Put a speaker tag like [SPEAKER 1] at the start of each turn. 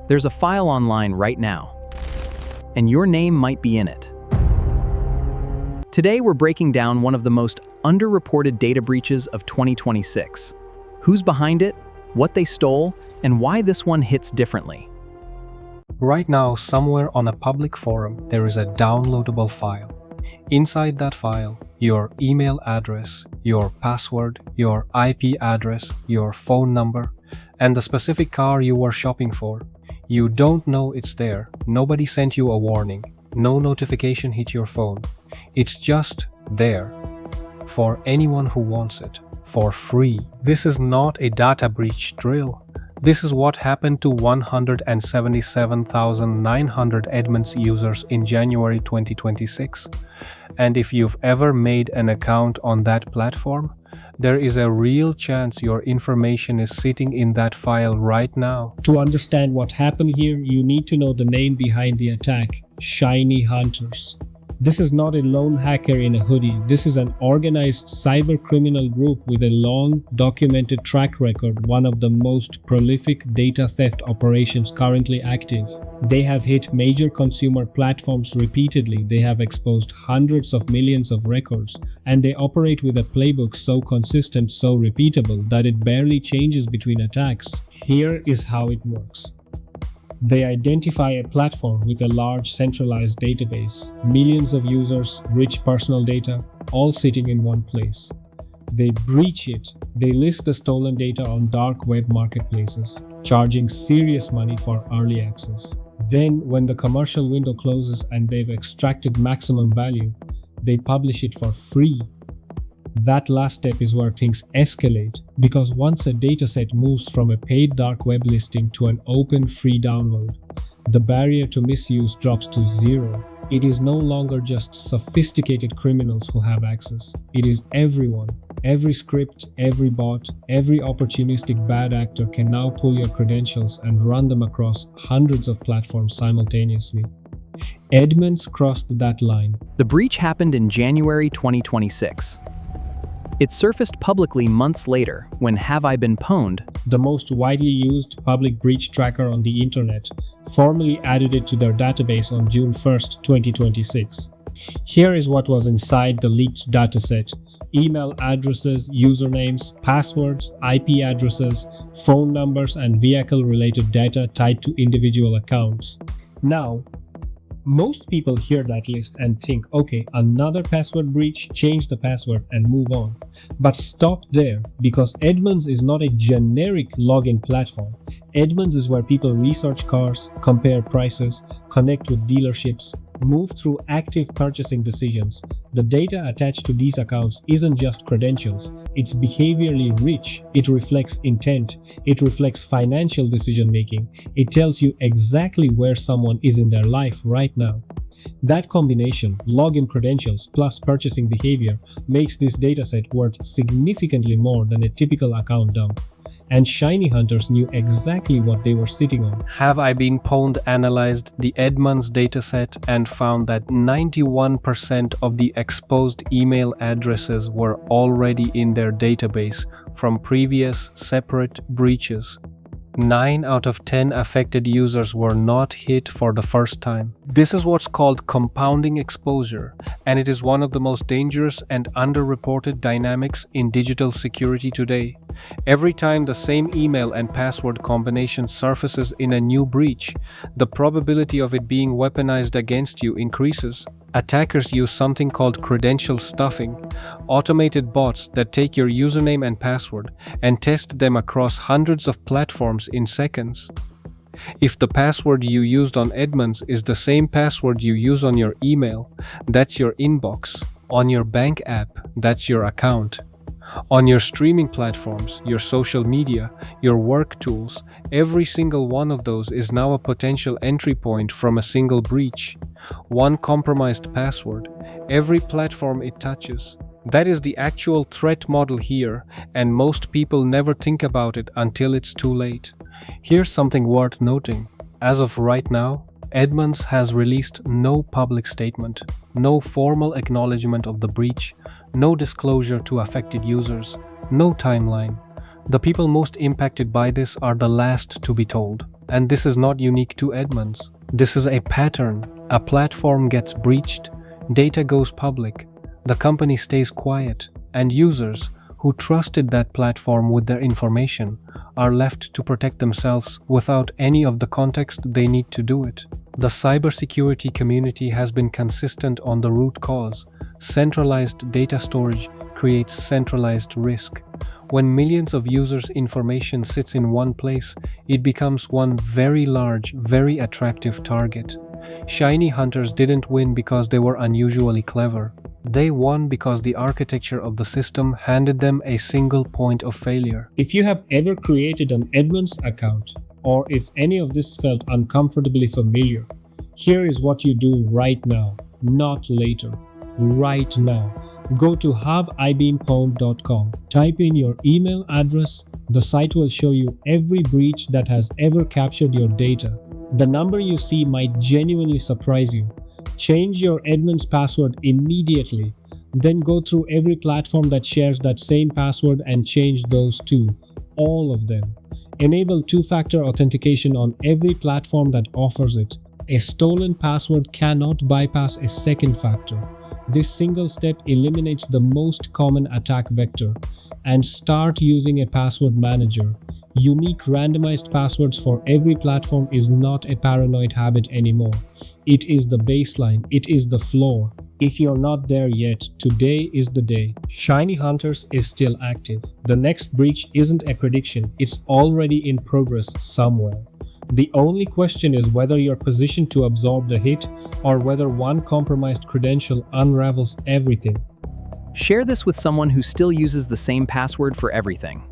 [SPEAKER 1] There's a file online right now, and your name might be in it. Today, we're breaking down one of the most underreported data breaches of 2026. Who's behind it, what they stole, and why this one hits differently.
[SPEAKER 2] Right now, somewhere on a public forum, there is a downloadable file. Inside that file, your email address, your password, your IP address, your phone number, and the specific car you were shopping for. You don't know it's there. Nobody sent you a warning. No notification hit your phone. It's just there for anyone who wants it, for free. This is not a data breach drill. This is what happened to 177,900 Edmunds users in January 2026. And if you've ever made an account on that platform, there is a real chance your information is sitting in that file right now.
[SPEAKER 3] To understand what happened here, you need to know the name behind the attack: ShinyHunters. This is not a lone hacker in a hoodie. This is an organized cyber criminal group with a long documented track record, one of the most prolific data theft operations currently active. They have hit major consumer platforms repeatedly. They have exposed hundreds of millions of records, and they operate with a playbook so consistent, so repeatable, that it barely changes between attacks. Here is how it works. They identify a platform with a large centralized database, millions of users, rich personal data, all sitting in one place. They breach it. They list the stolen data on dark web marketplaces, charging serious money for early access. Then, when the commercial window closes and they've extracted maximum value, they publish it for free. That last step is where things escalate, because once a dataset moves from a paid dark web listing to an open free download, the barrier to misuse drops to zero. It is no longer just sophisticated criminals who have access. It is everyone. Every script, every bot, every opportunistic bad actor can now pull your credentials and run them across hundreds of platforms simultaneously. Edmunds crossed that line.
[SPEAKER 1] The breach happened in January 2026. It surfaced publicly months later when Have I Been Pwned,
[SPEAKER 3] the most widely used public breach tracker on the internet, formally added it to their database on June 1st, 2026. Here is what was inside the leaked dataset: email addresses, usernames, passwords, IP addresses, phone numbers, and vehicle-related data tied to individual accounts. Now, most people hear that list and think, okay, another password breach, change the password and move on. But stop there, because Edmunds is not a generic login platform. Edmunds is where people research cars, compare prices, connect with dealerships, move through active purchasing decisions. The data attached to these accounts isn't just credentials, it's behaviorally rich. It reflects intent, it reflects financial decision making, it tells you exactly where someone is in their life right now. That combination, login credentials plus purchasing behavior, makes this dataset worth significantly more than a typical account dump. And ShinyHunters knew exactly what they were sitting on.
[SPEAKER 2] Have I Been Pwned analyzed the Edmunds dataset and found that 91% of the exposed email addresses were already in their database from previous separate breaches. 9 out of 10 affected users were not hit for the first time. This is what's called compounding exposure, and it is one of the most dangerous and underreported dynamics in digital security today. Every time the same email and password combination surfaces in a new breach, the probability of it being weaponized against you increases. Attackers use something called credential stuffing, automated bots that take your username and password and test them across hundreds of platforms in seconds. If the password you used on Edmunds is the same password you use on your email, that's your inbox. On your bank app, that's your account. On your streaming platforms, your social media, your work tools, every single one of those is now a potential entry point from a single breach. One compromised password, every platform it touches. That is the actual threat model here, and most people never think about it until it's too late. Here's something worth noting. As of right now, Edmunds has released no public statement, no formal acknowledgement of the breach, no disclosure to affected users, no timeline. The people most impacted by this are the last to be told. And this is not unique to Edmunds. This is a pattern. A platform gets breached, data goes public, the company stays quiet, and users who trusted that platform with their information are left to protect themselves without any of the context they need to do it. The cybersecurity community has been consistent on the root cause. Centralized data storage creates centralized risk. When millions of users' information sits in one place, it becomes one very large, very attractive target. ShinyHunters didn't win because they were unusually clever. They won because the architecture of the system handed them a single point of failure.
[SPEAKER 3] If you have ever created an Edmunds account, or if any of this felt uncomfortably familiar, here is what you do right now, not later. Right now, go to haveibeenpwned.com, type in your email address. The site will show you every breach that has ever captured your data. The number you see might genuinely surprise you. Change your Edmunds password immediately. Then go through every platform that shares that same password and change those too. All of them. Enable two-factor authentication on every platform that offers it. A stolen password cannot bypass a second factor. This single step eliminates the most common attack vector. And start using a password manager. Unique randomized passwords for every platform is not a paranoid habit anymore. It is the baseline. It is the floor. If you're not there yet, today is the day. ShinyHunters is still active. The next breach isn't a prediction. It's already in progress somewhere. The only question is whether you're positioned to absorb the hit or whether one compromised credential unravels everything.
[SPEAKER 1] Share this with someone who still uses the same password for everything.